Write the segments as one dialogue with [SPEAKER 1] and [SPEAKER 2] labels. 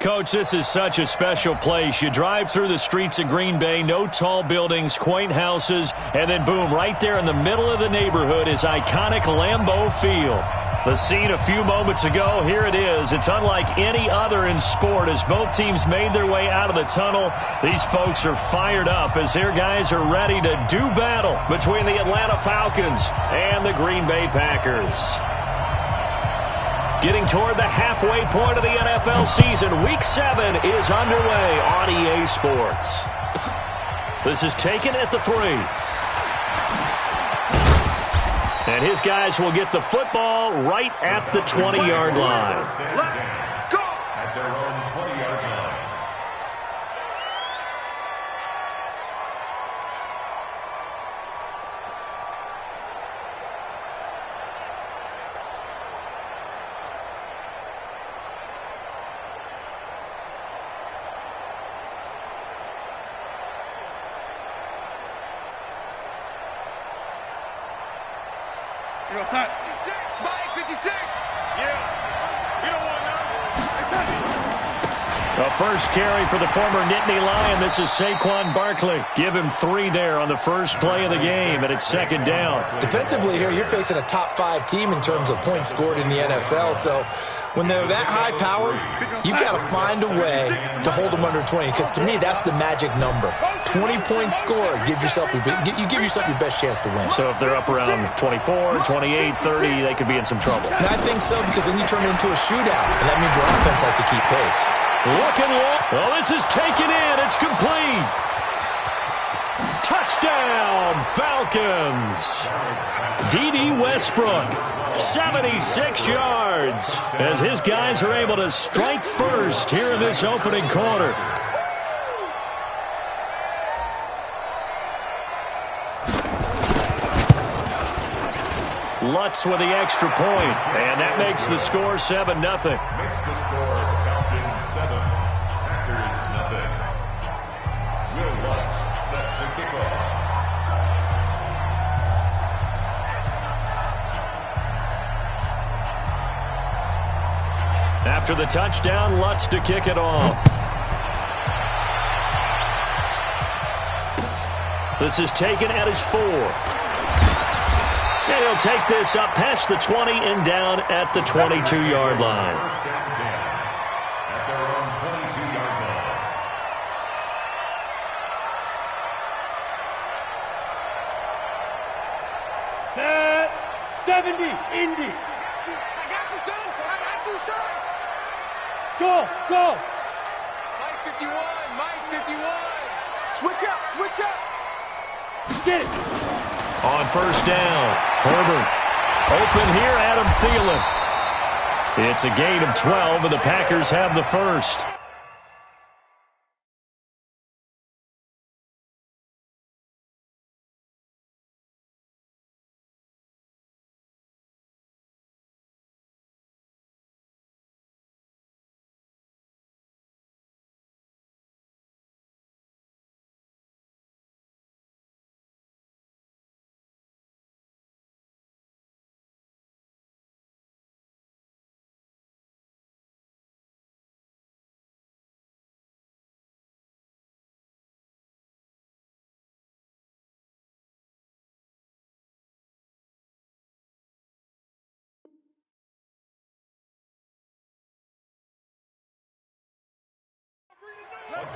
[SPEAKER 1] Coach, this is such a special place. You drive through the streets of Green Bay, no tall buildings, quaint houses, and then boom, right there in the middle of the neighborhood is iconic Lambeau Field. The scene a few moments ago, here it is. It's unlike any other in sport as both teams made their way out of the tunnel. These folks are fired up as their guys are ready to do battle between the Atlanta Falcons and the Green Bay Packers. Getting toward the halfway point of the NFL season, Week 7 is underway on EA Sports. This is taken at the 3. And his guys will get the football right at the 20-yard line.
[SPEAKER 2] Let's go! At their own 20-yard line.
[SPEAKER 3] You're outside.
[SPEAKER 2] 56, Mike, 56. Yeah. You don't want
[SPEAKER 1] A first carry for the former Nittany Lion. This is Saquon Barkley. Give him 3 there on the first play of the game, and it's second down.
[SPEAKER 4] Defensively here, you're facing a top-5 team in terms of points scored in the NFL, so when they're that high-powered, you've got to find a way to hold them under 20, because to me, that's the magic number. 20-point score, give yourself your best chance to win.
[SPEAKER 1] So if they're up around 24, 28, 30, they could be in some trouble.
[SPEAKER 4] And I think so, because then you turn it into a shootout, and that means your offense has to keep pace.
[SPEAKER 1] Looking long. Well, this is taken in. It's complete. Touchdown, Falcons. D.D. Westbrook, 76 yards, as his guys are able to strike first here in this opening quarter. Lutz with the extra point, and that makes the score 7-0.
[SPEAKER 2] Makes the score Falcons 7, Packers nothing. Will Lutz set to kick off.
[SPEAKER 1] After the touchdown, Lutz to kick it off. This is taken at his 4. And he'll take this up past the 20 and down at the 22-yard line.
[SPEAKER 2] First down 10 at their own 22-yard line.
[SPEAKER 3] Set 70, Indy.
[SPEAKER 2] I got you, son. I got you, son.
[SPEAKER 3] Go.
[SPEAKER 2] Mike 51, Mike 51. Switch up.
[SPEAKER 3] Get it.
[SPEAKER 1] On first down, Herbert. Open here, Adam Thielen. It's a gain of 12, and the Packers have the first.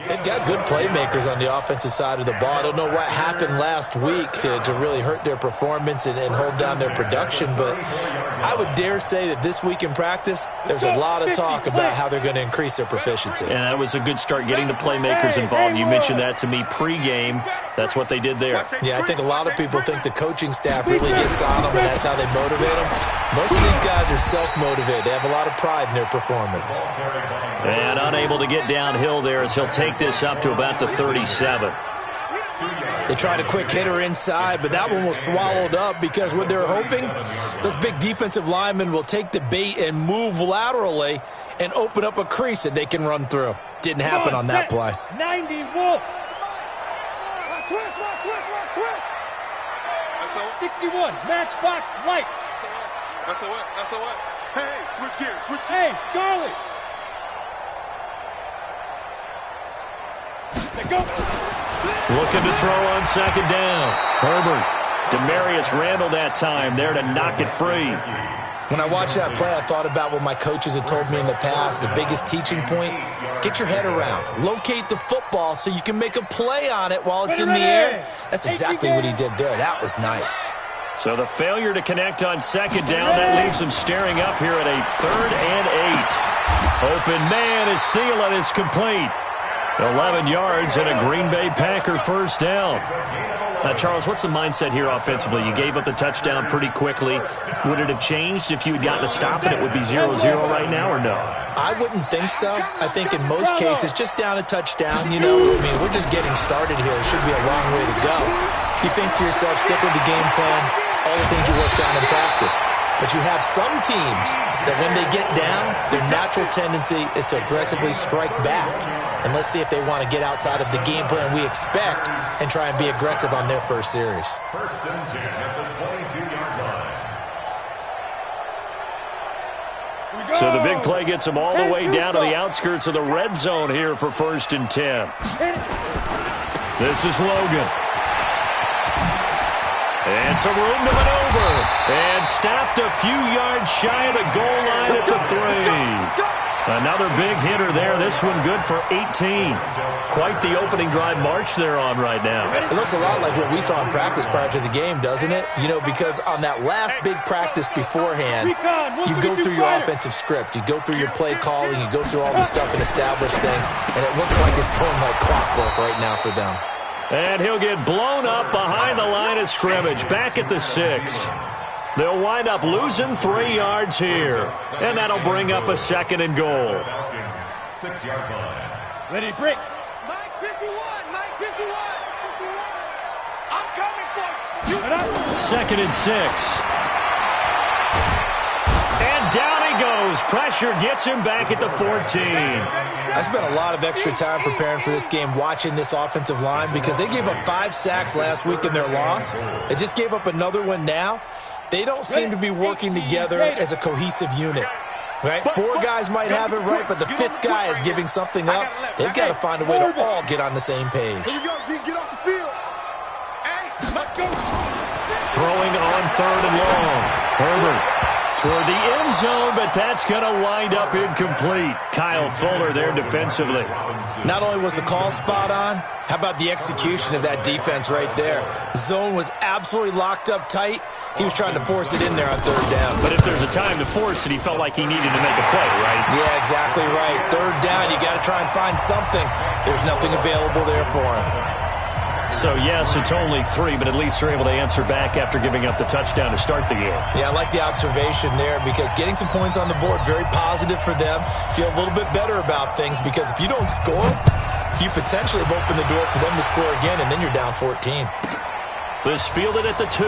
[SPEAKER 4] They've got good playmakers on the offensive side of the ball. I don't know what happened last week to really hurt their performance and hold down their production, but I would dare say that this week in practice, there's a lot of talk about how they're going to increase their proficiency.
[SPEAKER 1] And that was a good start getting the playmakers involved. You mentioned that to me pregame. That's what they did there.
[SPEAKER 4] Yeah, I think a lot of people think the coaching staff really gets on them, and that's how they motivate them. Most of these guys are self-motivated. They have a lot of pride in their performance.
[SPEAKER 1] And unable to get downhill there as he'll take this up to about the 37.
[SPEAKER 4] They tried a quick hitter inside, but that one was swallowed up because what they're hoping, those big defensive linemen will take the bait and move laterally and open up a crease that they can run through. Didn't happen on that play.
[SPEAKER 3] 90, Wolf. 61, matchbox lights.
[SPEAKER 2] SOS. Hey, switch gears.
[SPEAKER 3] Hey, Charlie.
[SPEAKER 1] Looking to throw on second down. Herbert. Demarius Randall that time there to knock it free.
[SPEAKER 4] When I watched that play, I thought about what my coaches had told me in the past. The biggest teaching point, get your head around. Locate the football so you can make a play on it while it's in the air. That's exactly what he did there. That was nice.
[SPEAKER 1] So the failure to connect on second down, that leaves him staring up here at a 3rd and 8. Open man is Thielen. It's complete. 11 yards and a Green Bay Packer first down. Now, Charles, what's the mindset here offensively? You gave up the touchdown pretty quickly. Would it have changed if you had gotten a stop and it would be 0-0 right now, or no?
[SPEAKER 4] I wouldn't think so. I think in most cases, just down a touchdown, you know, I mean, we're just getting started here. It should be a long way to go. You think to yourself, stick with the game plan, all the things you worked on in practice. But you have some teams that when they get down, their natural tendency is to aggressively strike back. And let's see if they want to get outside of the game plan we expect and try and be aggressive on their first series.
[SPEAKER 2] First and 10 at the 22-yard line.
[SPEAKER 1] So the big play gets them all the way down to the outskirts of the red zone here for 1st and 10. This is Logan. And some room to maneuver. And stopped a few yards shy of the goal line at the 3. Another big hitter there. This one good for 18. Quite the opening drive march they're on right now.
[SPEAKER 4] It looks a lot like what we saw in practice prior to the game, doesn't it? You know, because on that last big practice beforehand, you go through your offensive script. You go through your play calling. You go through all the stuff and establish things. And it looks like it's going like clockwork right now for them.
[SPEAKER 1] And he'll get blown up behind the line of scrimmage. Back at the 6. They'll wind up losing 3 yards here. And that'll bring up a 2nd and goal.
[SPEAKER 2] Falcons, 6-yard line.
[SPEAKER 3] Ready, break.
[SPEAKER 5] Mike 51, Mike 51. I'm coming for you.
[SPEAKER 1] 2nd and 6. And down he goes. Pressure gets him back at the 14.
[SPEAKER 4] I spent a lot of extra time preparing for this game, watching this offensive line, because they gave up 5 sacks last week in their loss. They just gave up another one now. They don't seem to be working together as a cohesive unit. Right? 4 guys might have it right, but the 5th guy is giving something up. They've got to find a way to all get on the same page.
[SPEAKER 5] Here we go, G. Get off the field. Hey, let's go.
[SPEAKER 1] Throwing on 3rd and long. Herbert toward the end zone, but that's going to wind up incomplete. Kyle Fuller there defensively.
[SPEAKER 4] Not only was the call spot on, how about the execution of that defense right there? The zone was absolutely locked up tight. He was trying to force it in there on 3rd down.
[SPEAKER 1] But if there's a time to force it, he felt like he needed to make a play, right?
[SPEAKER 4] Yeah, exactly right. 3rd down, you got to try and find something. There's nothing available there for him.
[SPEAKER 1] So, yes, it's only 3, but at least they're able to answer back after giving up the touchdown to start the game.
[SPEAKER 4] Yeah, I like the observation there, because getting some points on the board, very positive for them. Feel a little bit better about things, because if you don't score, you potentially have opened the door for them to score again, and then you're down 14.
[SPEAKER 1] This fielded at the 2.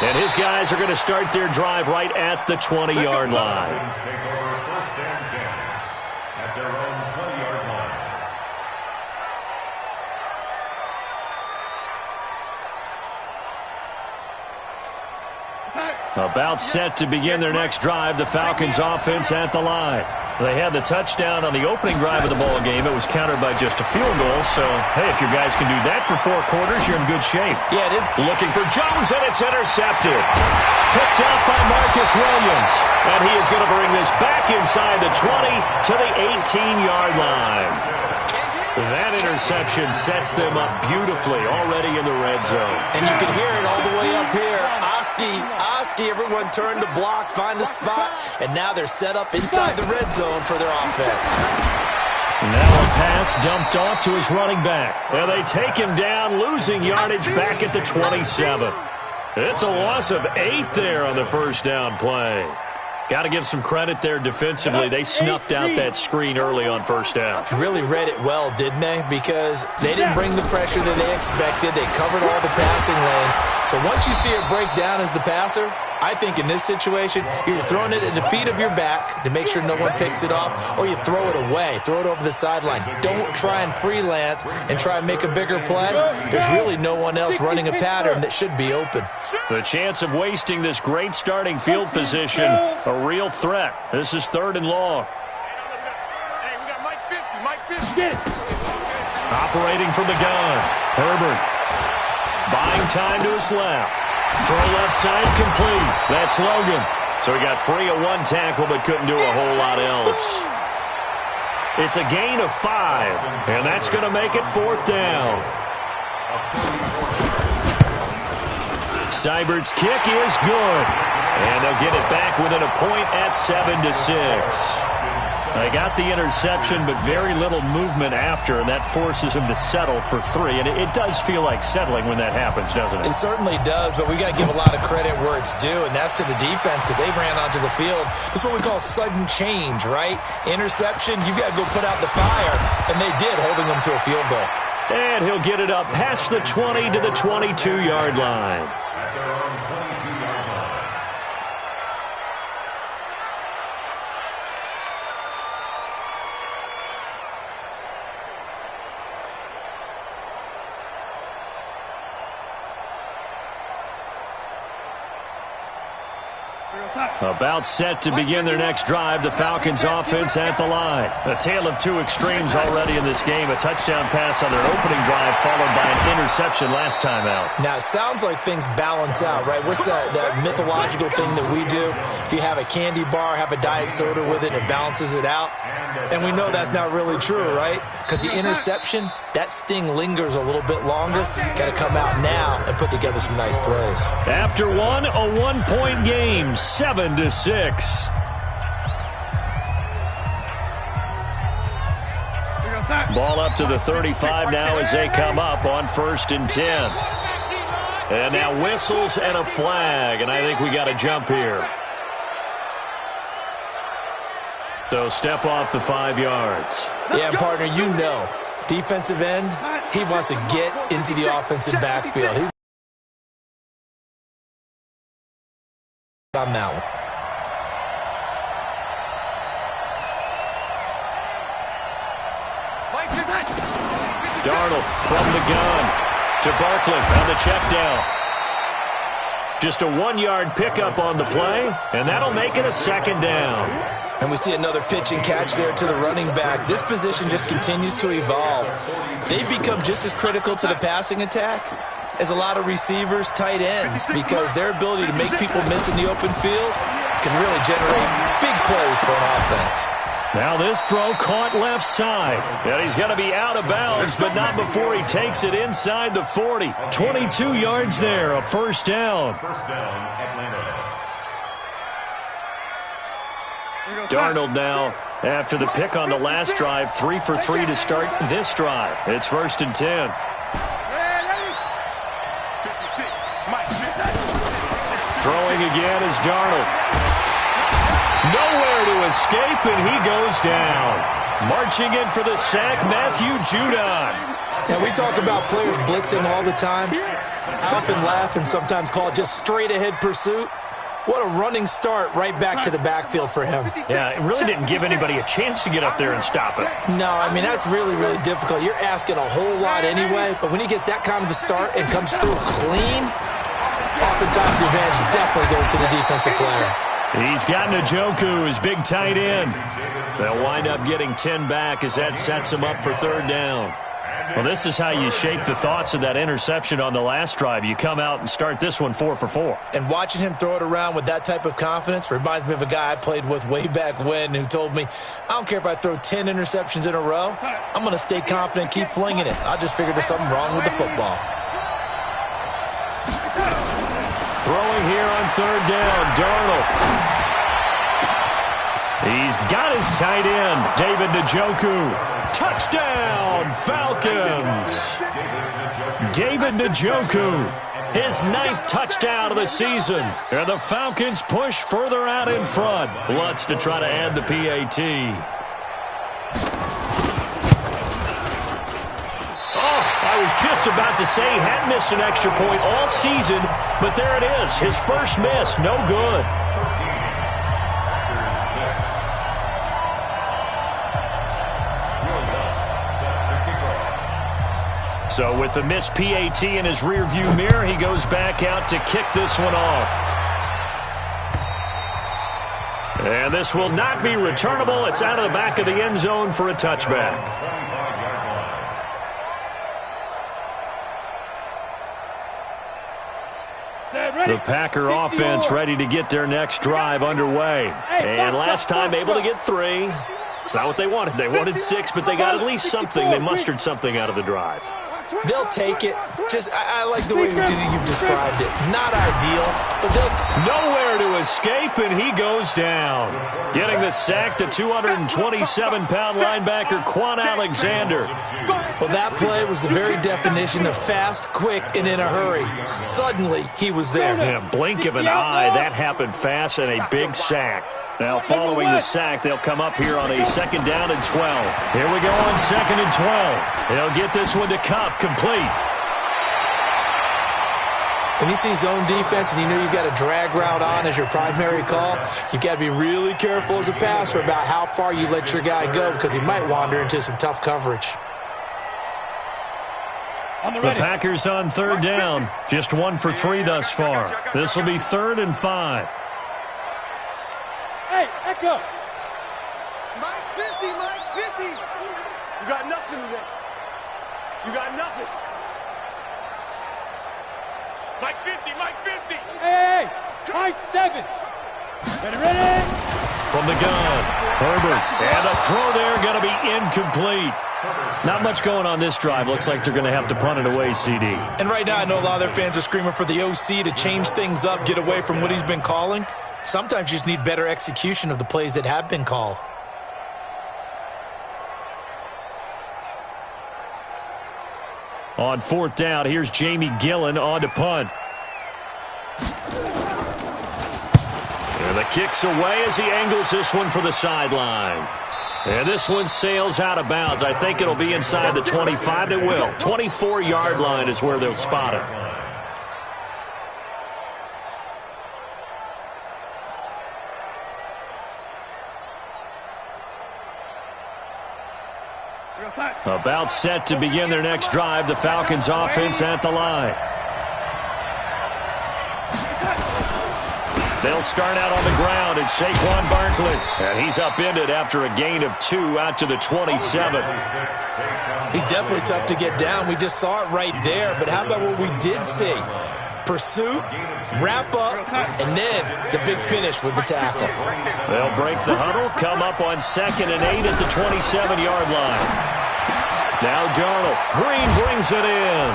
[SPEAKER 1] And his guys are going to start their drive right at the 20-yard line.
[SPEAKER 2] Falcons take over 1st and 10 at their own 20-yard line.
[SPEAKER 1] About set to begin their next drive, the Falcons offense at the line. They had the touchdown on the opening drive of the ball game. It was countered by just a field goal. So, hey, if your guys can do that for 4 quarters, you're in good shape.
[SPEAKER 4] Yeah, it is.
[SPEAKER 1] Looking for Jones, and it's intercepted. Picked up by Marcus Williams. And he is going to bring this back inside the 20 to the 18-yard line. That interception sets them up beautifully already in the red zone.
[SPEAKER 4] And you can hear it all the way up here. Oski, everyone turned to block, find a spot, and now they're set up inside the red zone for their offense.
[SPEAKER 1] Now a pass dumped off to his running back. And they take him down, losing yardage back at the 27. It's a loss of 8 there on the first down play. Got to give some credit there defensively. They snuffed out that screen early on first down.
[SPEAKER 4] Really read it well, didn't they? Because they didn't bring the pressure that they expected. They covered all the passing lanes. So once you see it break down as the passer, I think in this situation, you're throwing it at the feet of your back to make sure no one picks it off, or you throw it away, throw it over the sideline. Don't try and freelance and try and make a bigger play. There's really no one else running a pattern that should be open.
[SPEAKER 1] The chance of wasting this great starting field position, a real threat. This is 3rd and long.
[SPEAKER 5] Hey, we got Mike 50, Mike 50.
[SPEAKER 3] Get it.
[SPEAKER 1] Operating from the gun. Herbert. Buying time to his left. Throw left side complete. That's Logan. So he got free of one tackle but couldn't do a whole lot else. It's a gain of 5, and that's going to make it 4th down. Seibert's kick is good. And they'll get it back within a point at 7-6. They got the interception, but very little movement after, and that forces him to settle for 3. And it does feel like settling when that happens, doesn't it?
[SPEAKER 4] It certainly does, but we got to give a lot of credit where it's due, and that's to the defense because they ran onto the field. It's what we call sudden change, right? Interception, you got to go put out the fire, and they did, holding them to a field goal.
[SPEAKER 1] And he'll get it up past the 20 to the 22-yard line. About set to begin their next drive, the Falcons offense at the line. A tale of two extremes already in this game. A touchdown pass on their opening drive followed by an interception last time out.
[SPEAKER 4] Now, it sounds like things balance out, right? What's that mythological thing that we do? If you have a candy bar, have a diet soda with it, it balances it out. And we know that's not really true, right? Because the interception, that sting lingers a little bit longer. Got to come out now and put together some nice plays.
[SPEAKER 1] After one, a one-point game, 7-6. Ball up to the 35 now as they come up on 1st and 10. And now whistles and a flag, and I think we got to jump here. So step off the 5 yards.
[SPEAKER 4] Yeah, and partner, you know, defensive end, he wants to get into the offensive backfield. On that one.
[SPEAKER 1] Darnold from the gun to Barkley on the check down. Just a 1-yard pickup on the play, and that'll make it a 2nd down.
[SPEAKER 4] And we see another pitch and catch there to the running back. This position just continues to evolve. They become just as critical to the passing attack as a lot of receivers, tight ends, because their ability to make people miss in the open field can really generate big plays for an offense.
[SPEAKER 1] Now this throw caught left side. And he's going to be out of bounds, but not before he takes it inside the 40. 22 yards there, a 1st down. Darnold now, after the pick on the last drive, 3 for 3 to start this drive. It's 1st and 10. Throwing again is Darnold. Nowhere to escape, and he goes down. Marching in for the sack, Matthew Judon.
[SPEAKER 4] Now, we talk about players blitzing all the time. I often laugh and sometimes call it just straight-ahead pursuit. What a running start right back to the backfield for him.
[SPEAKER 1] Yeah, it really didn't give anybody a chance to get up there and stop it.
[SPEAKER 4] No, I mean, that's really, really difficult. You're asking a whole lot anyway, but when he gets that kind of a start and comes through clean, oftentimes the advantage definitely goes to the defensive player.
[SPEAKER 1] He's got Njoku, his big tight end. They'll wind up getting 10 back as that sets him up for 3rd down. Well, this is how you shake the thoughts of that interception on the last drive. You come out and start this one 4 for 4.
[SPEAKER 4] And watching him throw it around with that type of confidence reminds me of a guy I played with way back when who told me, I don't care if I throw 10 interceptions in a row, I'm going to stay confident, keep flinging it. I just figured there's something wrong with the football.
[SPEAKER 1] Throwing here on 3rd down, Darnold. He's got his tight end, David Njoku. Touchdown, Falcons. David Njoku, his 9th touchdown of the season. And the Falcons push further out in front. Lutz to try to add the PAT. I was just about to say he hadn't missed an extra point all season, but there it is, his first miss, no good. So with the missed PAT in his rearview mirror, he goes back out to kick this one off. And this will not be returnable. It's out of the back of the end zone for a touchback. The Packer offense ready to get their next drive underway. And last time able to get 3. It's not what they wanted. They wanted 6, but they got at least something. They mustered something out of the drive.
[SPEAKER 4] They'll take it. I like the way you've described it. Not ideal, but they'll
[SPEAKER 1] nowhere to escape, and he goes down. Getting the sack, the 227-pound linebacker, Quan Alexander.
[SPEAKER 4] Well, that play was the very definition of fast, quick, and in a hurry. Suddenly, he was there.
[SPEAKER 1] Yeah, blink of an eye, that happened fast, and a big sack. Now, following the sack, they'll come up here on a 2nd down and 12. Here we go on 2nd and 12. They'll get this one to Kupp, complete.
[SPEAKER 4] When you see zone defense and you know you've got a drag route on as your primary call, you've got to be really careful as a passer about how far you let your guy go because he might wander into some tough coverage.
[SPEAKER 1] The Packers on 3rd down. Just 1 for 3 thus far. This will be 3rd and 5.
[SPEAKER 3] Hey, Echo.
[SPEAKER 5] Mike's 50, Mike's 50. You got nothing today. You got nothing. Mike 50, Mike 50.
[SPEAKER 3] Hey, high 7. Ready?
[SPEAKER 1] From the gun, Herbert. And a throw there going to be incomplete. Not much going on this drive. Looks like they're going to have to punt it away, CD.
[SPEAKER 4] And right now I know a lot of their fans are screaming for the OC to change things up, get away from what he's been calling. Sometimes you just need better execution of the plays that have been called.
[SPEAKER 1] On 4th down, here's Jamie Gillen on to punt. And the kick's away as he angles this one for the sideline. And this one sails out of bounds. I think it'll be inside the 25. It will. 24-yard line is where they'll spot it. About set to begin their next drive. The Falcons offense at the line. They'll start out on the ground. It's Saquon Barkley. And he's upended after a gain of 2 out to the 27.
[SPEAKER 4] He's definitely tough to get down. We just saw it right there. But how about what we did see? Pursuit, wrap up, and then the big finish with the tackle.
[SPEAKER 1] They'll break the huddle, come up on 2nd and 8 at the 27-yard line. Now Darnold. Green brings it in.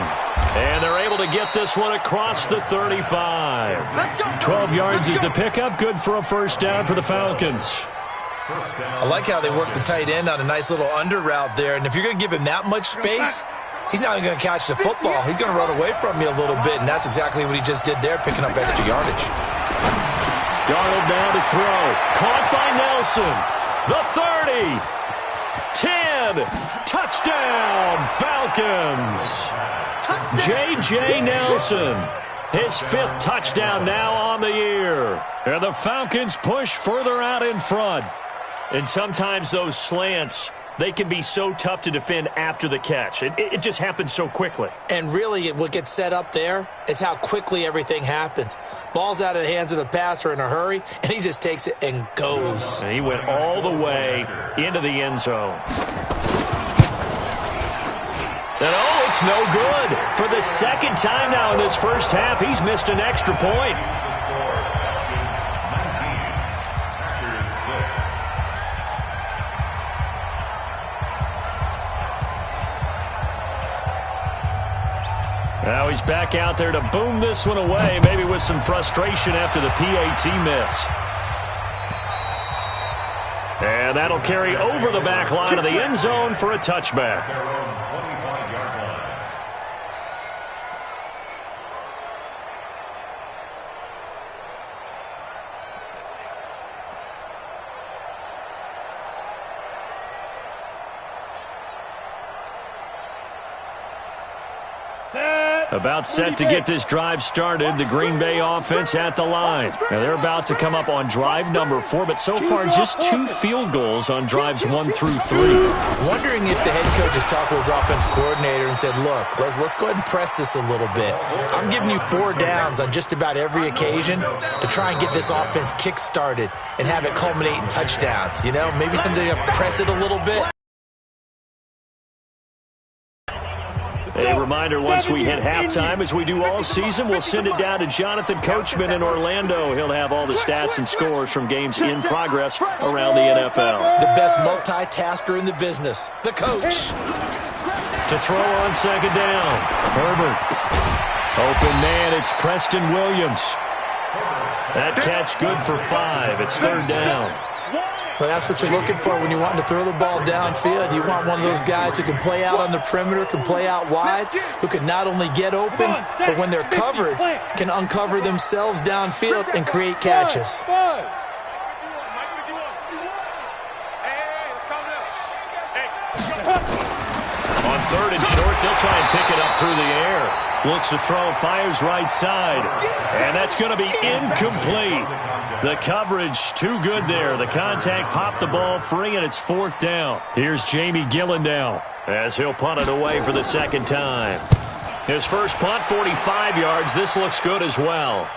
[SPEAKER 1] And they're able to get this one across the 35. 12 yards is the pickup. Good for a 1st down for the Falcons.
[SPEAKER 4] I like how they work the tight end on a nice little under route there. And if you're going to give him that much space, he's not even going to catch the football. He's going to run away from you a little bit, and that's exactly what he just did there, picking up extra yardage.
[SPEAKER 1] Darnold now to throw. Caught by Nelson. The 30. 10. Touchdown, Falcons. J.J. Nelson. His 5th touchdown now on the year. And the Falcons push further out in front. And sometimes those slants, they can be so tough to defend after the catch. It just happens so quickly.
[SPEAKER 4] And really, what gets set up there is how quickly everything happens. Ball's out of the hands of the passer in a hurry, and he just takes it and goes.
[SPEAKER 1] And he went all the way into the end zone. And oh, it's no good. For the 2nd time now in this 1st half, he's missed an extra point. Now he's back out there to boom this one away, maybe with some frustration after the PAT miss. And that'll carry over the back line of the end zone for a touchback. About set to get this drive started. The Green Bay offense at the line. Now they're about to come up on drive number 4, but so far just 2 field goals on drives 1 through 3.
[SPEAKER 4] Wondering if the head coach has talked with his offensive coordinator and said, look, let's go ahead and press this a little bit. I'm giving you 4 downs on just about every occasion to try and get this offense kick-started and have it culminate in touchdowns. You know, maybe someday you press it a little bit.
[SPEAKER 1] A reminder, once we hit halftime, as we do all season, we'll send it down to Jonathan Coachman in Orlando. He'll have all the stats and scores from games in progress around the NFL.
[SPEAKER 4] The best multitasker in the business, the coach.
[SPEAKER 1] To throw on second down, Herbert. Open man, it's Preston Williams. That catch good for 5. It's third down.
[SPEAKER 4] Well, that's what you're looking for when you're wanting to throw the ball downfield. You want one of those guys who can play out on the perimeter, can play out wide, who can not only get open, but when they're covered, can uncover themselves downfield and create catches.
[SPEAKER 1] On third and short, they'll try and pick it up through the air. Looks to throw, fires right side. And that's going to be incomplete. The coverage too good there. The contact popped the ball free, and it's fourth down. Here's Jamie Gillandale as he'll punt it away for the second time. His first punt, 45 yards. This looks good as well.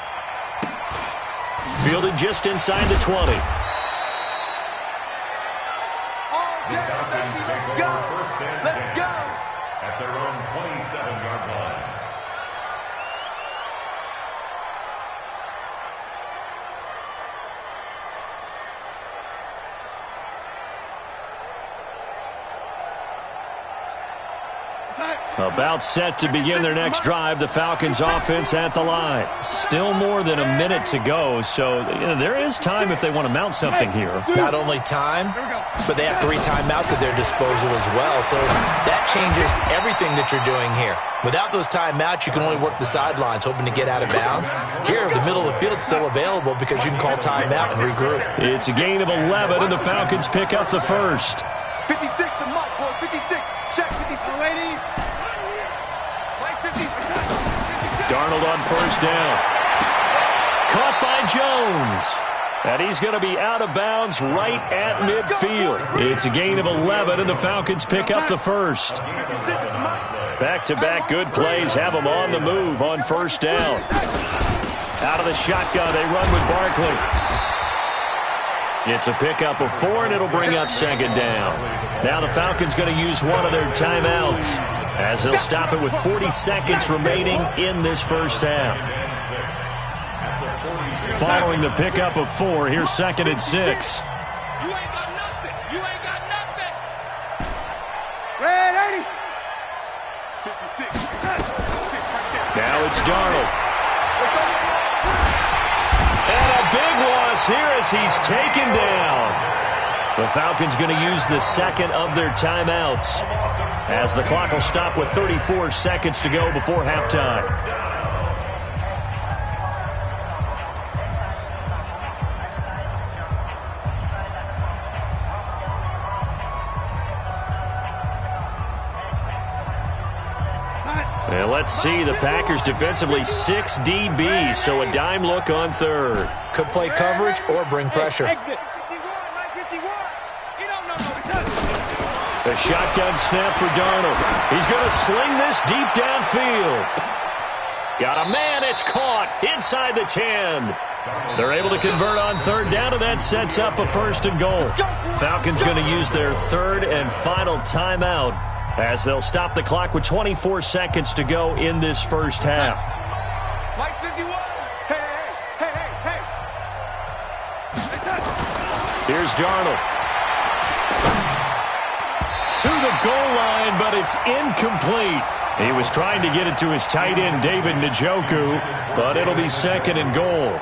[SPEAKER 1] Fielded just inside the 20.
[SPEAKER 2] Falcons take over first and 10 at their own 27-yard line.
[SPEAKER 1] About set to begin their next drive, the Falcons offense at the line. Still more than a minute to go, so there is time if they want to mount something here.
[SPEAKER 4] Not only time, but they have 3 timeouts at their disposal as well, so that changes everything that you're doing here. Without those timeouts, you can only work the sidelines, hoping to get out of bounds. Here, the middle of the field is still available because you can call timeout and regroup.
[SPEAKER 1] It's a gain of 11, and the Falcons pick up the first.
[SPEAKER 5] 56 to Mike, boy, 56. Check 56. Lady.
[SPEAKER 1] Darnold on first down. Caught by Jones. And he's going to be out of bounds right at midfield. It's a gain of 11, and the Falcons pick up the first. Back-to-back good plays have them on the move on first down. Out of the shotgun, they run with Barkley. It's a pickup of 4, and it'll bring up second down. Now the Falcons going to use one of their timeouts, as they'll stop it with 40 seconds remaining in this first half. Following the pickup of 4, here's second and 6.
[SPEAKER 3] You ain't got nothing. You ain't got nothing. Red 80.
[SPEAKER 5] 56.
[SPEAKER 1] Now it's Darnold. And a big loss here as he's taken down. The Falcons going to use the second of their timeouts, as the clock will stop with 34 seconds to go before halftime. And let's see, the Packers defensively 6 DBs, so a dime look on third.
[SPEAKER 4] Could play coverage or bring pressure.
[SPEAKER 3] Exit.
[SPEAKER 1] A shotgun snap for Darnold. He's going to sling this deep downfield. Got a man, it's caught inside the 10. They're able to convert on third down, and that sets up a first and goal. Falcons going to use their third and final timeout, as they'll stop the clock with 24 seconds to go in this first half.
[SPEAKER 5] Mike 51. Hey.
[SPEAKER 1] Here's Darnold. To the goal line, but it's incomplete. He was trying to get it to his tight end, David Njoku, but it'll be second and goal.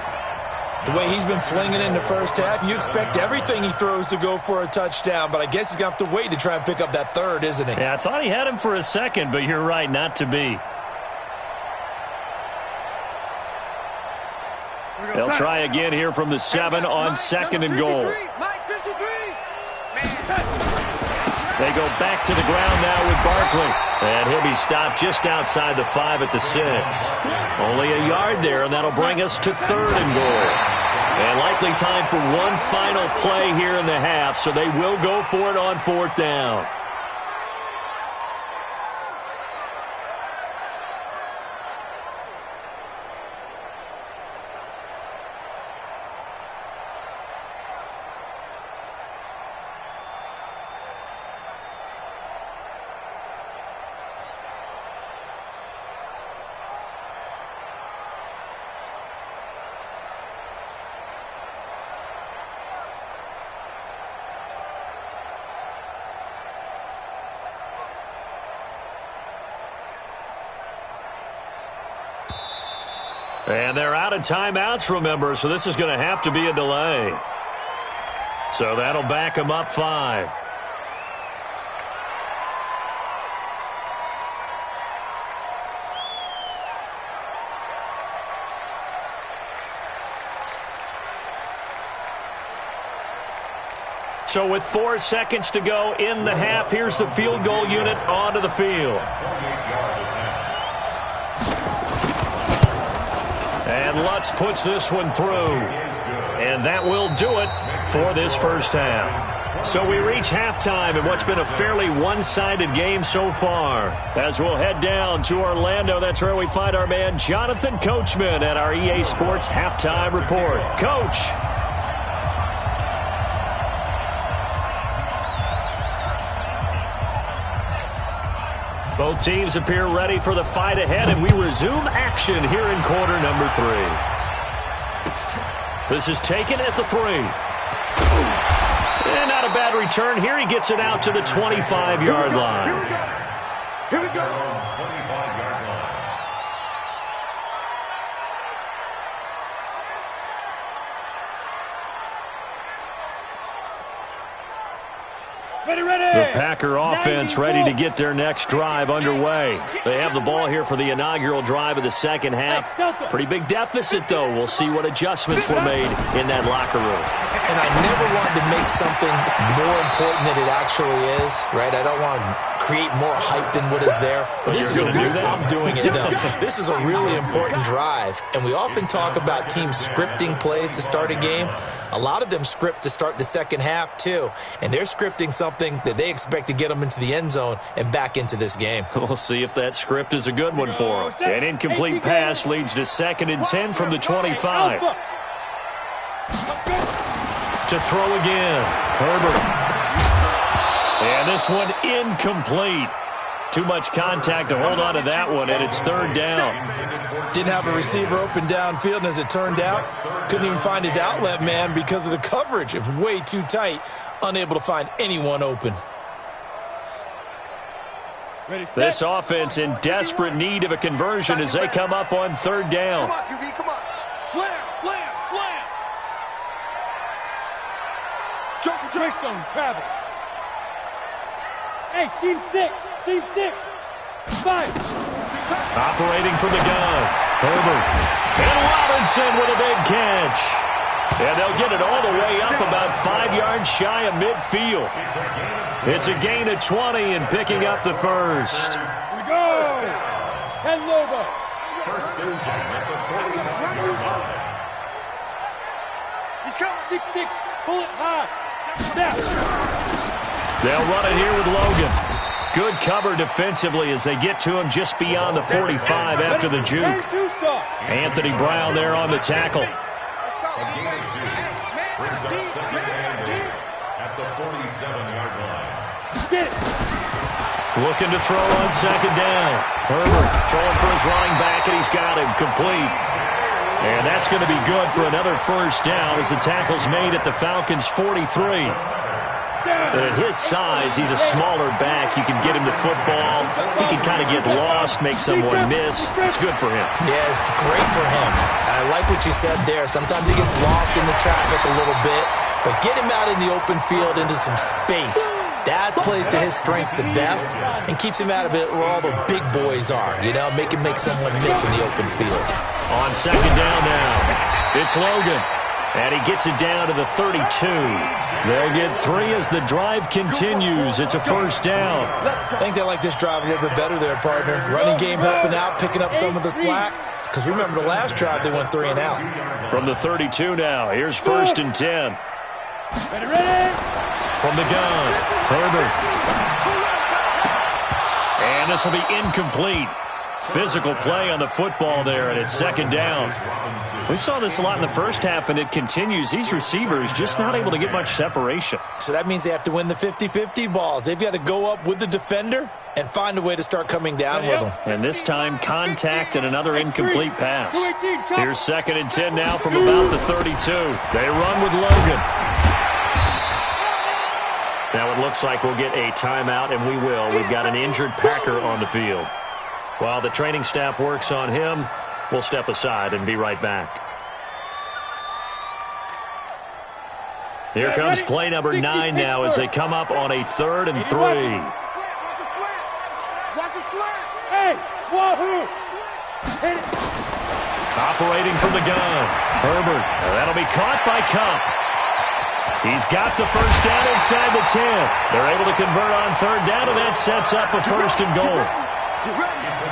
[SPEAKER 4] The way he's been slinging in the first half, you expect everything he throws to go for a touchdown, but I guess he's going to have to wait to try and pick up that third, isn't he?
[SPEAKER 1] Yeah, I thought he had him for a second, but you're right, not to be. They'll try again here from the 7 on second and goal.
[SPEAKER 5] Mike 53.
[SPEAKER 1] They go back to the ground now with Barkley. And he'll be stopped just outside the 5 at the 6. Only a yard there, and that'll bring us to third and goal. And likely time for one final play here in the half, so they will go for it on fourth down. And they're out of timeouts, remember, so this is going to have to be a delay. So that'll back them up 5. So with 4 seconds to go in the half, here's the field goal unit onto the field. And Lutz puts this one through. And that will do it for this first half. So we reach halftime in what's been a fairly one-sided game so far. As we'll head down to Orlando, that's where we find our man Jonathan Coachman at our EA Sports Halftime Report. Coach. Both teams appear ready for the fight ahead, and we resume action here in quarter number 3. This is taken at the 3. And not a bad return here. He gets it out to the 25-yard line.
[SPEAKER 2] Here we go. 25-yard line.
[SPEAKER 1] The Packer offense ready to get their next drive underway. They have the ball here for the inaugural drive of the second half. Pretty big deficit, though. We'll see what adjustments were made in that locker room.
[SPEAKER 4] And I never wanted to make something more important than it actually is, right? I don't want to create more hype than what is there. But this is I'm doing it, though. This is a really important drive. And we often talk about teams scripting plays to start a game. A lot of them script to start the second half, too. And they're scripting something that they expect to get them into the end zone and back into this game.
[SPEAKER 1] We'll see if that script is a good one for them. An incomplete pass leads to 2nd and 10 from the 25. To throw again. Herbert. And this one incomplete. Too much contact to hold on to that one, and it's 3rd down.
[SPEAKER 4] Didn't have a receiver open downfield, and as it turned out, couldn't even find his outlet man because of the coverage. It was way too tight, unable to find anyone open.
[SPEAKER 1] This offense in desperate need of a conversion as they come up on 3rd down.
[SPEAKER 5] Come on, QB, come on. Slam, slam, slam. Joker, Greystone, Travis.
[SPEAKER 3] Hey, seam 6. Seam 6. 5.
[SPEAKER 1] Operating from the gun. Herbert. And Robinson with a big catch. And they'll get it all the way up about 5 yards shy of midfield. It's a gain of 20 and picking up the first.
[SPEAKER 3] Here we go. 10 logo.
[SPEAKER 2] First and 10 at the 45-yard line.
[SPEAKER 3] He's got 6-6. Pull it high. Snap.
[SPEAKER 1] They'll run it here with Logan. Good cover defensively as they get to him just beyond the 45 after the juke. Anthony Brown there on the tackle.
[SPEAKER 5] Let's go.
[SPEAKER 2] A gain of 2. Brings up 2nd and 8 at the 47-yard line.
[SPEAKER 1] Looking to throw on 2nd down. Herbert throwing for his running back, and he's got him complete. And that's going to be good for another first down as the tackle's made at the Falcons' 43. At his size, he's a smaller back. You can get him the football. He can kind of get lost, make someone miss. It's good for him.
[SPEAKER 4] Yeah, it's great for him. I like what you said there. Sometimes he gets lost in the traffic a little bit, but get him out in the open field into some space. That plays to his strengths the best and keeps him out of it where all the big boys are, you know, make someone miss in the open field.
[SPEAKER 1] On 2nd down now, it's Logan. And he gets it down to the 32. They'll get 3 as the drive continues. It's a first down.
[SPEAKER 4] I think they like this drive a little bit better there, partner. Running game helping out, picking up some of the slack. Because remember the last drive, they went 3 and out.
[SPEAKER 1] From the 32 now, here's 1st and 10.
[SPEAKER 3] Ready?
[SPEAKER 1] From the gun, Herbert. And this will be incomplete. Physical play on the football there, and it's 2nd down. We saw this a lot in the first half, and it continues. These receivers just not able to get much separation.
[SPEAKER 4] So that means they have to win the 50-50 balls. They've got to go up with the defender and find a way to start coming down with them.
[SPEAKER 1] And this time, contact and another incomplete pass. Here's 2nd and 10 now from about the 32. They run with Logan. Now it looks like we'll get a timeout, and we will. We've got an injured Packer on the field. While the training staff works on him, We'll step aside and be right back. Here comes play number 9 now as they come up on a 3rd and 3.
[SPEAKER 5] Watch a slant. Watch a slant. Hey, wahoo. Hit it.
[SPEAKER 1] Operating from the gun. Herbert. That'll be caught by Kupp. He's got the first down inside the 10. They're able to convert on 3rd down, and that sets up a 1st and goal.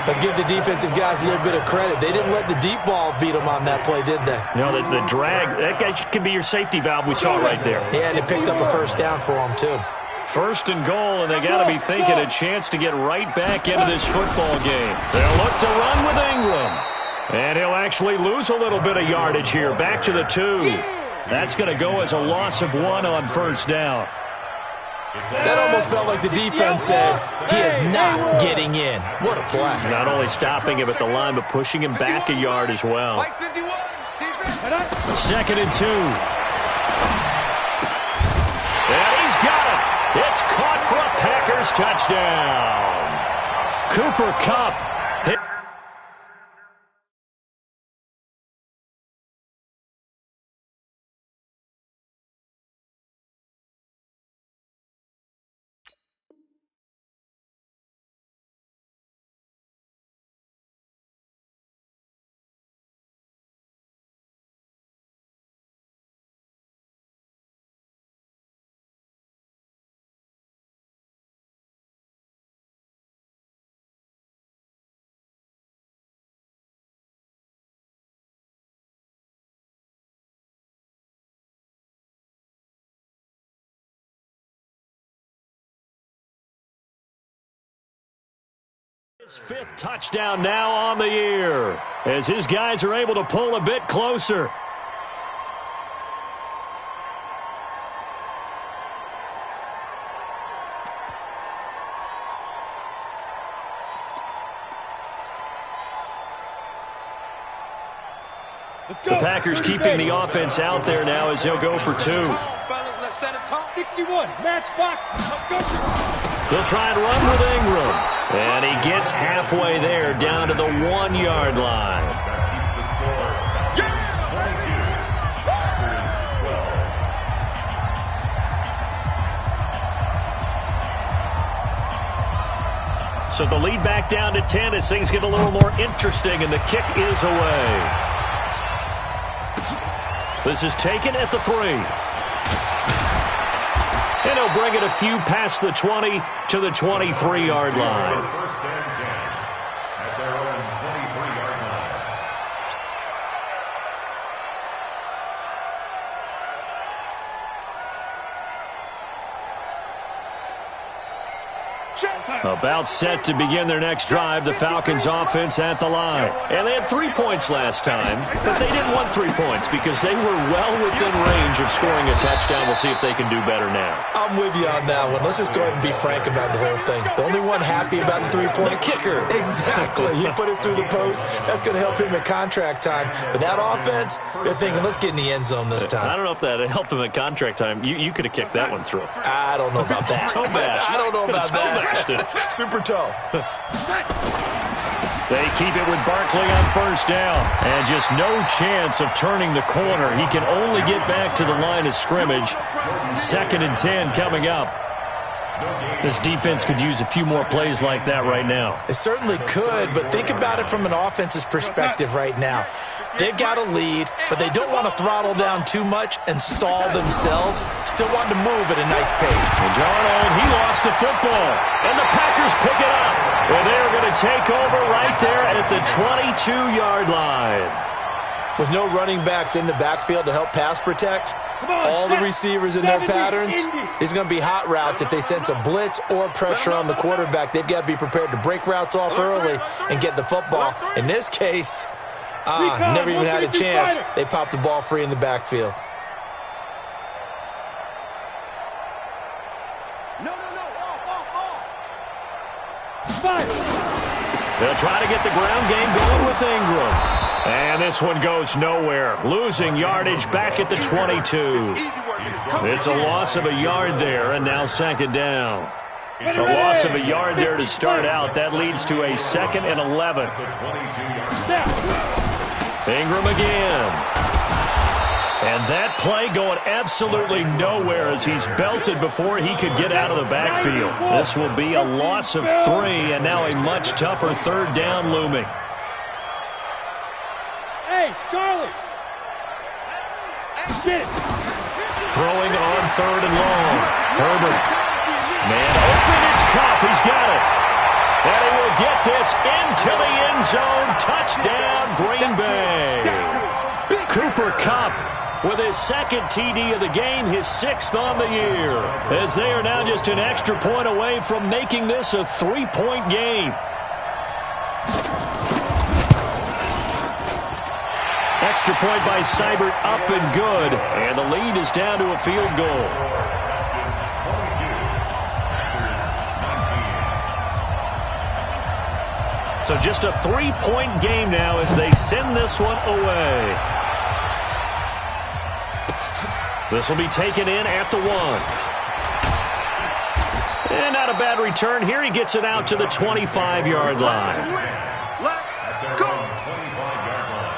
[SPEAKER 4] But give the defensive guys a little bit of credit. They didn't let the deep ball beat them on that play, did they?
[SPEAKER 1] No, the drag, that guy can be your safety valve. We saw it right there.
[SPEAKER 4] Yeah, and it picked up a 1st down for them, too.
[SPEAKER 1] 1st and goal, and they got to be thinking a chance to get right back into this football game. They'll look to run with Ingram. And he'll actually lose a little bit of yardage here. Back to the 2. That's going to go as a loss of 1 on 1st down.
[SPEAKER 4] That almost felt like the defense said, he is not getting in. What a play.
[SPEAKER 1] Not only stopping him at the line, but pushing him back a yard as well. 2nd and 2. And he's got it. It's caught for a Packers touchdown. Cooper Kupp. His 5th touchdown now on the year as his guys are able to pull a bit closer. The Packers keeping the offense out there now as he'll go for 2.
[SPEAKER 3] 61, matchbox. Let's go.
[SPEAKER 1] They'll try and run with Ingram. And he gets halfway there down to the 1-yard line.
[SPEAKER 2] The score, Falcons 22, Packers 12.
[SPEAKER 1] So the lead back down to 10 as things get a little more interesting, and the kick is away. This is taken at the 3. And he'll bring it a few past the 20 to the 23-yard line.
[SPEAKER 2] 1st and 10 at their own 23-yard line.
[SPEAKER 1] About set to begin their next drive, the Falcons offense at the line. And they had 3 points last time, but they didn't want 3 points because they were well within range of scoring a touchdown. We'll see if they can do better now.
[SPEAKER 4] I'm with you on that one. Let's just go ahead and be frank about the whole thing. The only one happy about the 3-point.
[SPEAKER 1] The kicker.
[SPEAKER 4] Exactly. He put it through the post. That's going to help him at contract time. But that offense, they're thinking, let's get in the end zone this time.
[SPEAKER 1] I don't know if that helped him at contract time. You could have kicked that one through.
[SPEAKER 4] I don't know about that.
[SPEAKER 1] Toe bash.
[SPEAKER 4] I don't know about
[SPEAKER 1] Toe bashed it.
[SPEAKER 4] that. Super toe.
[SPEAKER 1] They keep it with Barkley on 1st down. And just no chance of turning the corner. He can only get back to the line of scrimmage. 2nd and 10 coming up. This defense could use a few more plays like that right now.
[SPEAKER 4] It certainly could, but think about it from an offense's perspective right now. They've got a lead, but they don't want to throttle down too much and stall themselves. Still want to move at a nice pace.
[SPEAKER 1] And Darnold, he lost the football. And the Packers pick it up. And they're going to take over right there at the 22-yard line.
[SPEAKER 4] With no running backs in the backfield to help pass protect, all the receivers in their patterns, it's going to be hot routes. If they sense a blitz or pressure on the quarterback, they've got to be prepared to break routes off early and get the football. In this case, never even had a chance. They popped the ball free in the backfield.
[SPEAKER 1] They'll try to get the ground game going with Ingram. And this one goes nowhere. Losing yardage back at the 22. It's a loss of a yard there, and now 2nd down. A loss of a yard there to start out. That leads to a 2nd and 11. Ingram again. And that play going absolutely nowhere as he's belted before he could get out of the backfield. This will be a loss of 3, and now a much tougher third down looming.
[SPEAKER 3] Hey, Charlie! Get it!
[SPEAKER 1] Throwing on 3rd and long. Herbert. Man open, it's Kupp. He's got it. And he will get this into the end zone. Touchdown, Green Bay. Cooper Kupp with his 2nd TD of the game, his 6th on the year, as they are now just an extra point away from making this a 3-point game. Extra point by Seibert, up and good, and the lead is down to a field goal. So just a 3-point game now as they send this one away. This will be taken in at the 1. And not a bad return here. He gets it out to the 25-yard line.
[SPEAKER 2] Let's go. 25-yard line.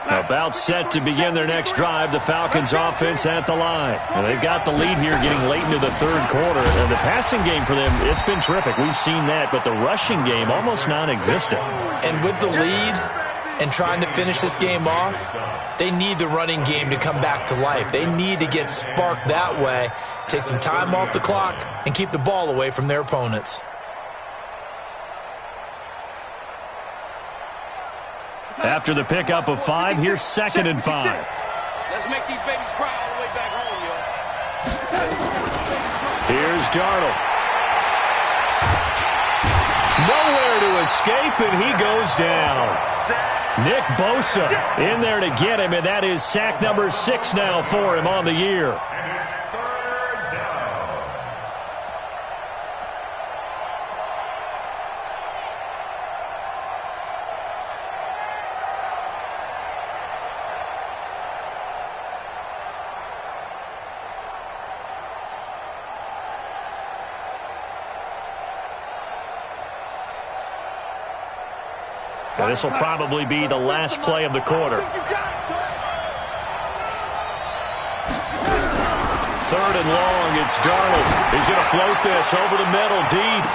[SPEAKER 1] About set to begin their next drive, the Falcons offense at the line. And they've got the lead here getting late into the 3rd quarter. And the passing game for them, it's been terrific. We've seen that, but the rushing game almost non-existent.
[SPEAKER 4] And with the lead and trying to finish this game off, they need the running game to come back to life. They need to get sparked that way, take some time off the clock, and keep the ball away from their opponents.
[SPEAKER 1] After the pickup of 5, here's 2nd and 5.
[SPEAKER 3] Let's make these babies cry all the way back home, yo.
[SPEAKER 1] Here's Darnold. Nowhere to escape, and he goes down. Nick Bosa in there to get him, and that is sack number 6 now for him on the year. And this will probably be the last play of the quarter. 3rd and long, it's Darnold. He's going to float this over the middle, deep.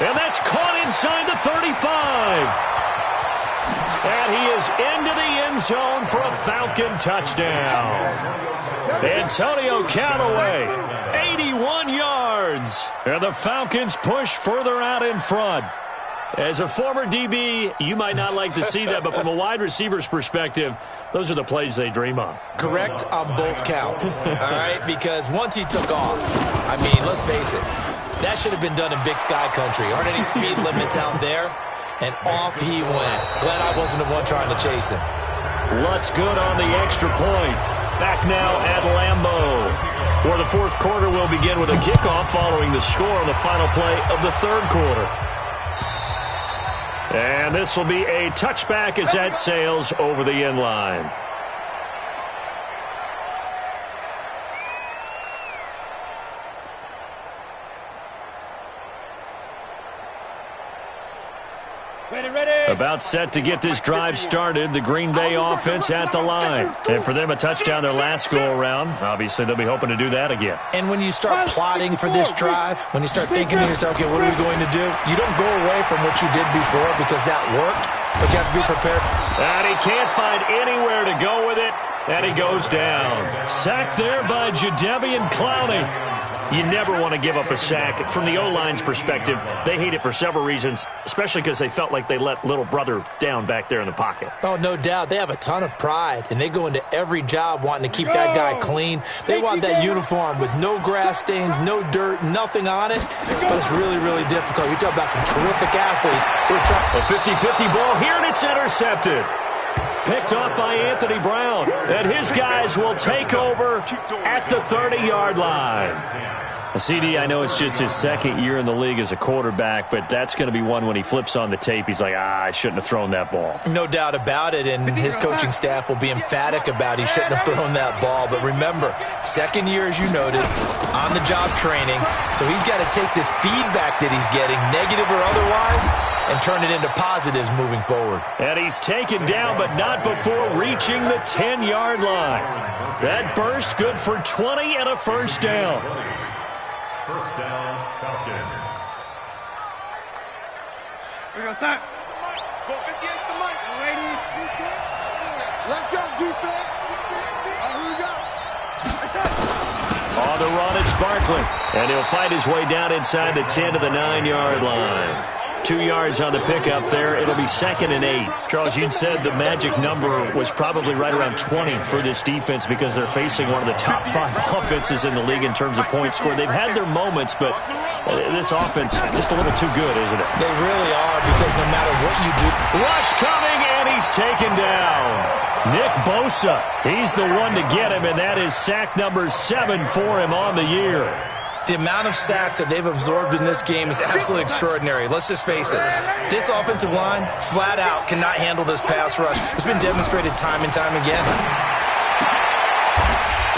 [SPEAKER 1] And that's caught inside the 35. And he is into the end zone for a Falcon touchdown. Antonio Callaway, 81 yards. And the Falcons push further out in front. As a former DB, you might not like to see that, but from a wide receiver's perspective, those are the plays they dream of.
[SPEAKER 4] Correct on both counts, all right? Because once he took off, I mean, let's face it, that should have been done in Big Sky Country. Aren't any speed limits out there? And off he went. Glad I wasn't the one trying to chase him.
[SPEAKER 1] Lutz good on the extra point. Back now at Lambeau, where the 4th quarter will begin with a kickoff following the score on the final play of the 3rd quarter. And this will be a touchback as that sails over the end line. About set to get this drive started, the Green Bay offense at the line. And for them, a touchdown their last go-around. Obviously, they'll be hoping to do that again.
[SPEAKER 4] And when you start plotting for this drive, when you start thinking to yourself, okay, what are we going to do? You don't go away from what you did before because that worked, but you have to be prepared.
[SPEAKER 1] And he can't find anywhere to go with it, and he goes down. Sacked there by Jadeveon Clowney. You never want to give up a sack. From the O-line's perspective, they hate it for several reasons, especially because they felt like they let little brother down back there in the pocket.
[SPEAKER 4] Oh, no doubt. They have a ton of pride, and they go into every job wanting to keep that guy clean. They want that uniform with no grass stains, no dirt, nothing on it, but it's really, really difficult. You're talking about some terrific athletes.
[SPEAKER 1] A 50-50 ball here, and it's intercepted. Picked off by Anthony Brown. And his guys will take over at the 30-yard line. CD, I know it's just his second year in the league as a quarterback, but that's going to be one when he flips on the tape. He's like, I shouldn't have thrown that ball.
[SPEAKER 4] No doubt about it, and his coaching staff will be emphatic about he shouldn't have thrown that ball. But remember, second year, as you noted, on-the-job training, so he's got to take this feedback that he's getting, negative or otherwise, and turn it into positives moving forward.
[SPEAKER 1] And he's taken down, but not before reaching the 10-yard line. That burst good for 20 and a first down.
[SPEAKER 2] First down, Falcons.
[SPEAKER 3] We go, start.
[SPEAKER 5] Go 50 against the mic. Ready, defense. Let's go, defense. Here we go.
[SPEAKER 1] On the run, it's Barkley. And he'll fight his way down inside the 10 to the 9-yard line. 2 yards on the pickup there. It'll be 2nd and 8. Charles, you'd said the magic number was probably right around 20 for this defense because they're facing one of the top 5 offenses in the league in terms of points scored. They've had their moments, but this offense just a little too good, isn't it?
[SPEAKER 4] They really are, because no matter what you do.
[SPEAKER 1] Rush coming, and he's taken down. Nick Bosa, he's the one to get him, and that is sack number 7 for him on the year.
[SPEAKER 4] The amount of sacks that they've absorbed in this game is absolutely extraordinary. Let's just face it. This offensive line, flat out, cannot handle this pass rush. It's been demonstrated time and time again.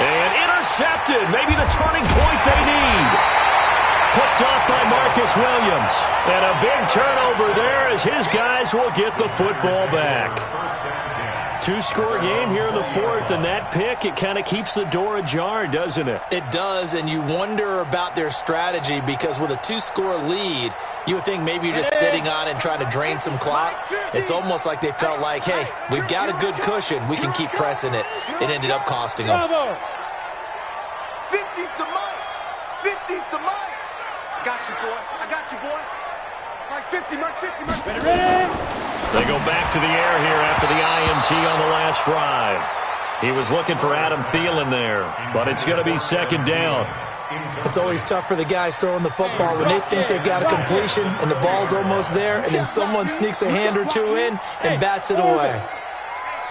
[SPEAKER 1] And intercepted. Maybe the turning point they need. Picked off by Marcus Williams. And a big turnover there as his guys will get the football back. 2-score game here in the 4th, and that pick, it kind of keeps the door ajar, doesn't it?
[SPEAKER 4] It does, and you wonder about their strategy, because with a 2-score lead, you would think maybe you're just sitting on it and trying to drain some clock. It's almost like they felt like, hey, we've got a good cushion. We can keep pressing it. It ended up costing them.
[SPEAKER 5] 50's the mic. 50's the mic. Got you, boy. I got you, boy. Mike's 50, Mike's 50, Mike's 50. Ready?
[SPEAKER 1] They go back to the air here after the INT on the last drive. He was looking for Adam Thielen there, but it's going to be 2nd down.
[SPEAKER 4] It's always tough for the guys throwing the football when they think they've got a completion and the ball's almost there, and then someone sneaks a hand or two in and bats it away.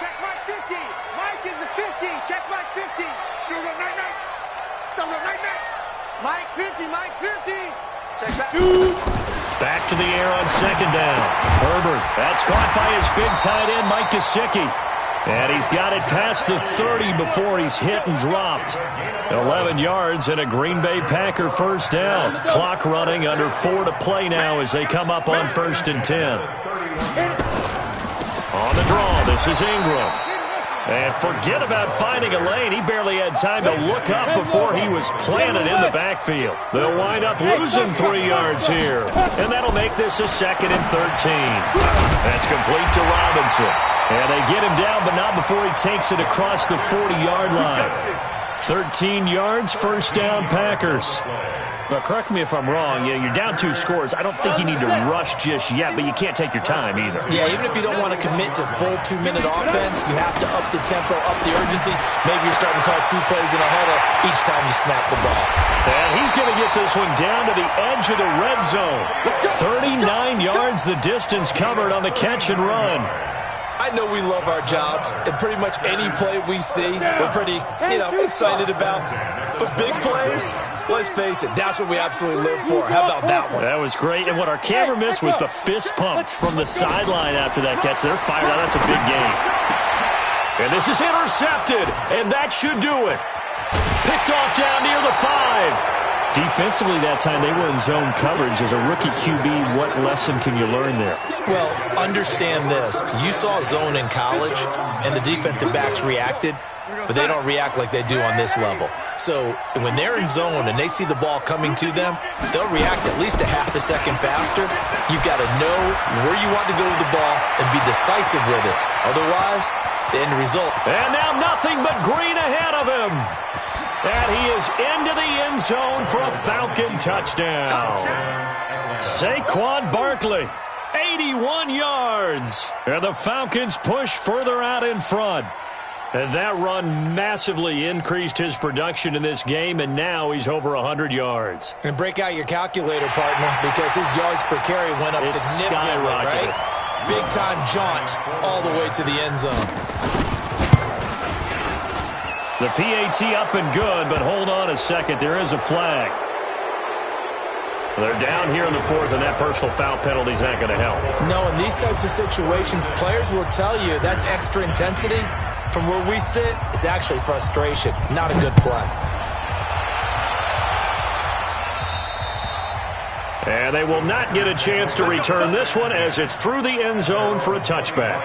[SPEAKER 5] Check Mike 50. Mike is a 50. Check Mike 50. You go night-night. Stop go night-night. Mike 50, Mike 50. Check back.
[SPEAKER 1] Back to the air on 2nd down. Herbert, that's caught by his big tight end, Mike Gesicki. And he's got it past the 30 before he's hit and dropped. 11 yards and a Green Bay Packer first down. Clock running, under 4 to play now as they come up on 1st and 10. On the draw, this is Ingram. And forget about finding a lane. He barely had time to look up before he was planted in the backfield. They'll wind up losing 3 yards here. And that'll make this a 2nd and 13. That's complete to Robinson. And they get him down, but not before he takes it across the 40-yard line. 13 yards, first down, Packers. But correct me if I'm wrong, you're down 2 scores. I don't think you need to rush just yet, but you can't take your time either.
[SPEAKER 4] Yeah, even if you don't want to commit to full 2-minute offense, you have to up the tempo, up the urgency. Maybe you're starting to call 2 plays in a huddle each time you snap the ball.
[SPEAKER 1] And he's going to get this one down to the edge of the red zone. 39 yards the distance covered on the catch and run.
[SPEAKER 4] I know we love our jobs, and pretty much any play we see, we're pretty, excited about. But big plays, let's face it, that's what we absolutely live for. How about that one?
[SPEAKER 1] That was great, and what our camera missed was the fist pump from the sideline after that catch. They're fired out. That's a big game. And this is intercepted, and that should do it. Picked off down near the 5. Defensively that time, they were in zone coverage. As a rookie QB, what lesson can you learn there?
[SPEAKER 4] Well, understand this. You saw zone in college, and the defensive backs reacted, but they don't react like they do on this level. So when they're in zone and they see the ball coming to them, they'll react at least a half a second faster. You've got to know where you want to go with the ball and be decisive with it. Otherwise, the end result.
[SPEAKER 1] And now nothing but green ahead of him. And he is into the end zone for a Falcon touchdown. Saquon Barkley, 81 yards. And the Falcons push further out in front. And that run massively increased his production in this game, and now he's over 100 yards.
[SPEAKER 4] And break out your calculator, partner, because his yards per carry went up significantly, right? Big-time jaunt all the way to the end zone.
[SPEAKER 1] The PAT up and good, but hold on a second. There is a flag. They're down here in the fourth, and that personal foul penalty is not going to help.
[SPEAKER 4] No, in these types of situations, players will tell you that's extra intensity. From where we sit, it's actually frustration. Not a good play.
[SPEAKER 1] And they will not get a chance to return this one as it's through the end zone for a touchback.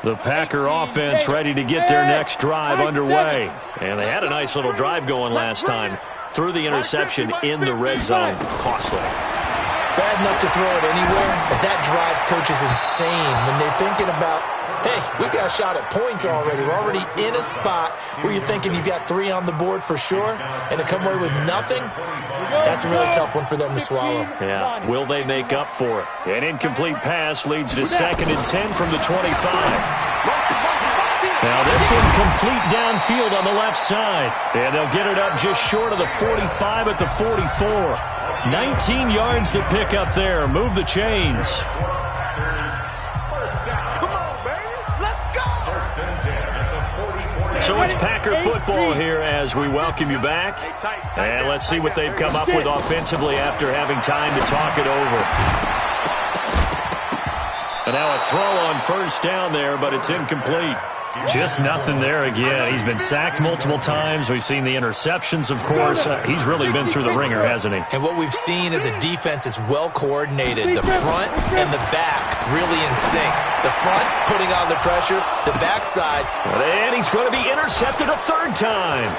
[SPEAKER 1] The Packer offense ready to get their next drive underway. And they had a nice little drive going last time. Threw the interception in the red zone. Costly.
[SPEAKER 4] Bad enough to throw it anywhere, but that drives coaches insane when they're thinking about, hey, we got a shot at points already. We're already in a spot where you're thinking you got 3 on the board for sure, and to come away with nothing, that's a really tough one for them to swallow.
[SPEAKER 1] Yeah, will they make up for it? An incomplete pass leads to 2nd and 10 from the 25. Now this one complete downfield on the left side. And they'll get it up just short of the 45 at the 44. 19 yards to pick up there. Move the chains. So it's Packer football here as we welcome you back. And let's see what they've come up with offensively after having time to talk it over. And now a throw on first down there, but it's incomplete. Just nothing there again. He's been sacked multiple times. We've seen the interceptions, of course. He's really been through the ringer, hasn't he?
[SPEAKER 4] And what we've seen is a defense that's well coordinated. The front and the back really in sync. The front putting on the pressure, the backside.
[SPEAKER 1] And he's going to be intercepted a 3rd time.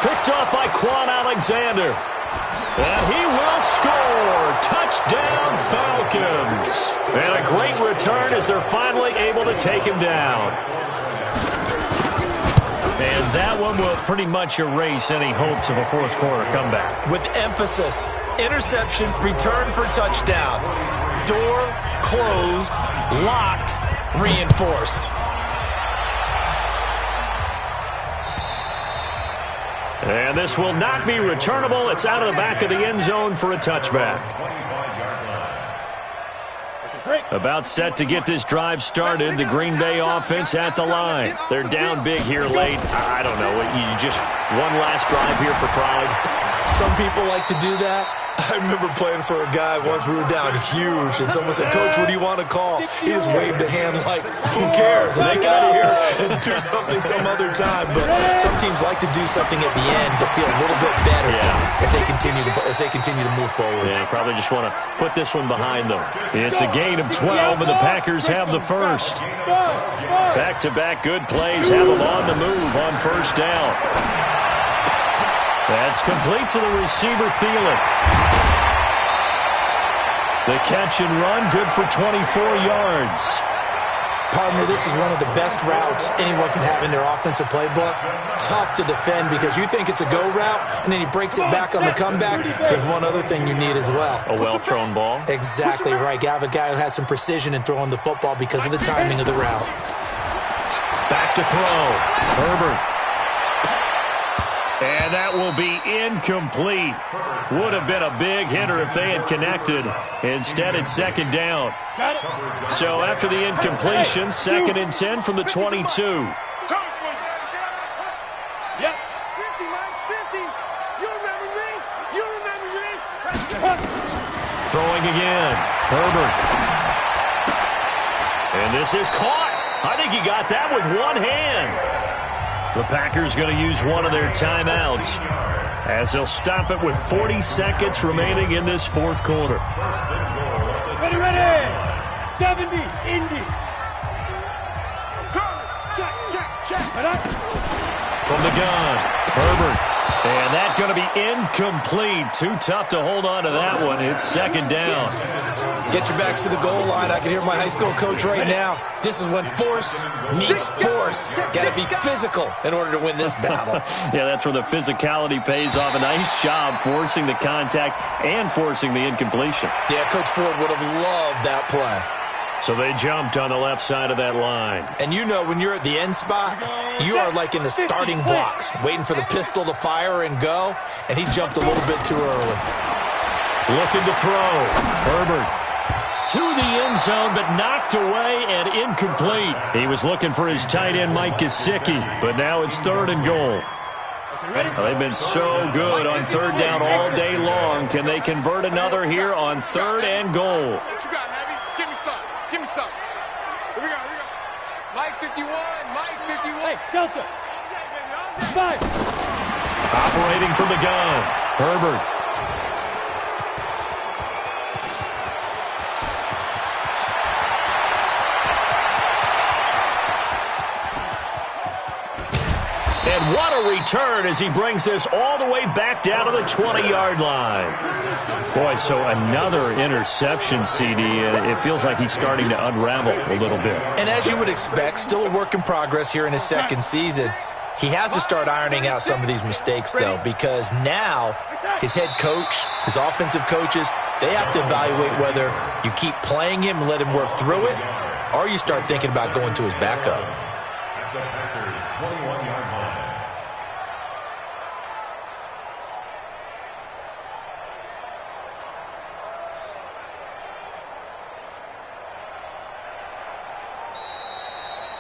[SPEAKER 1] Picked off by Quan Alexander. And he will score. Touchdown, Falcons. And a great return as they're finally able to take him down. And that one will pretty much erase any hopes of a fourth quarter comeback.
[SPEAKER 4] With emphasis, interception, return for touchdown. Door closed, locked, reinforced.
[SPEAKER 1] And this will not be returnable. It's out of the back of the end zone for a touchback. About set to get this drive started. The Green Bay offense at the line. They're down big here late. I don't know. You just one last drive here for pride.
[SPEAKER 4] Some people like to do that. I remember playing for a guy once. We were down huge, and someone said, "Coach, what do you want to call?" He just waved a hand like, "Who cares? Let's get out of here and do something some other time." But some teams like to do something at the end, but feel a little bit better as they continue to move forward.
[SPEAKER 1] Yeah, probably just want to put this one behind them. It's a gain of 12, and the Packers have the first. Back-to-back good plays have them on the move on first down. That's complete to the receiver, Thielen. The catch and run, good for 24 yards.
[SPEAKER 4] Partner, this is one of the best routes anyone can have in their offensive playbook. Tough to defend because you think it's a go route, and then he breaks it back on the comeback. There's one other thing you need as well.
[SPEAKER 1] A well-thrown ball?
[SPEAKER 4] Exactly right. You have a guy who has some precision in throwing the football because of the timing of the route.
[SPEAKER 1] Back to throw. Herbert. And that will be incomplete. Would have been a big hitter if they had connected. Instead, it's 2nd down. So after the incompletion, 2nd and 10 from the 22.
[SPEAKER 5] Yep. 50, Mike's 50. You remember me? You remember me?
[SPEAKER 1] Throwing again. Herbert. And this is caught. I think he got that with one hand. The Packers going to use one of their timeouts as they'll stop it with 40 seconds remaining in this fourth quarter.
[SPEAKER 3] Ready. 70, Indy. Check.
[SPEAKER 1] From the gun, Herbert. And that's going to be incomplete. Too tough to hold on to that one. It's 2nd down.
[SPEAKER 4] Get your backs to the goal line. I can hear my high school coach right now. This is when force meets force. Got to be physical in order to win this battle.
[SPEAKER 1] Yeah, that's where the physicality pays off. A nice job forcing the contact and forcing the incompletion.
[SPEAKER 4] Yeah, Coach Ford would have loved that play.
[SPEAKER 1] So they jumped on the left side of that line.
[SPEAKER 4] And you know when you're at the end spot, you are like in the starting blocks, waiting for the pistol to fire and go, and he jumped a little bit too early.
[SPEAKER 1] Looking to throw. Herbert. To the end zone, but knocked away and incomplete. He was looking for his tight end, Mike Gesicki, but now it's 3rd and goal. They've been so good on 3rd down all day long. Can they convert another here on 3rd and goal?
[SPEAKER 5] What you got, Heavy? Give me some. Give me some. Here we go. Here we go. Mike 51. Mike 51. Hey, Delta. Five.
[SPEAKER 1] Operating from the gun, Herbert. And what a return as he brings this all the way back down to the 20-yard line. Boy, so another interception, CD. It feels like he's starting to unravel a little bit.
[SPEAKER 4] And as you would expect, still a work in progress here in his 2nd season. He has to start ironing out some of these mistakes, though, because now his head coach, his offensive coaches, they have to evaluate whether you keep playing him and let him work through it, or you start thinking about going to his backup.
[SPEAKER 2] At the Packers' 21-yard line.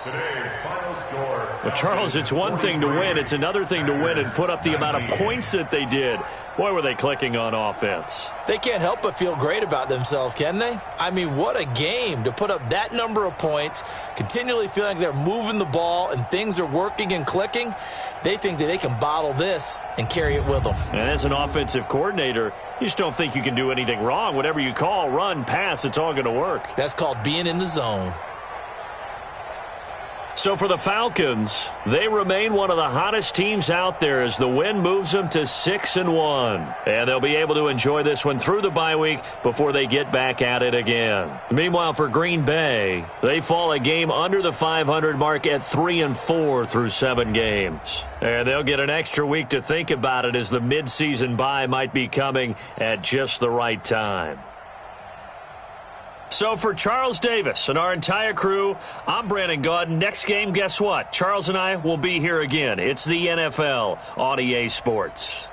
[SPEAKER 2] Today's final score.
[SPEAKER 1] Well, Charles, it's one thing to win. It's another thing to win and put up the amount of points that they did. Boy, were they clicking on offense.
[SPEAKER 4] They can't help but feel great about themselves, can they? I mean, what a game to put up that number of points, continually feeling like they're moving the ball and things are working and clicking. They think that they can bottle this and carry it with them.
[SPEAKER 1] And as an offensive coordinator, you just don't think you can do anything wrong. Whatever you call, run, pass, it's all going to work.
[SPEAKER 4] That's called being in the zone.
[SPEAKER 1] So for the Falcons, they remain one of the hottest teams out there as the win moves them to 6-1. And they'll be able to enjoy this one through the bye week before they get back at it again. Meanwhile, for Green Bay, they fall a game under the 500 mark at 3-4 through 7 games. And they'll get an extra week to think about it as the midseason bye might be coming at just the right time. So for Charles Davis and our entire crew, I'm Brandon Gaudin. Next game, guess what? Charles and I will be here again. It's the NFL on EA Sports.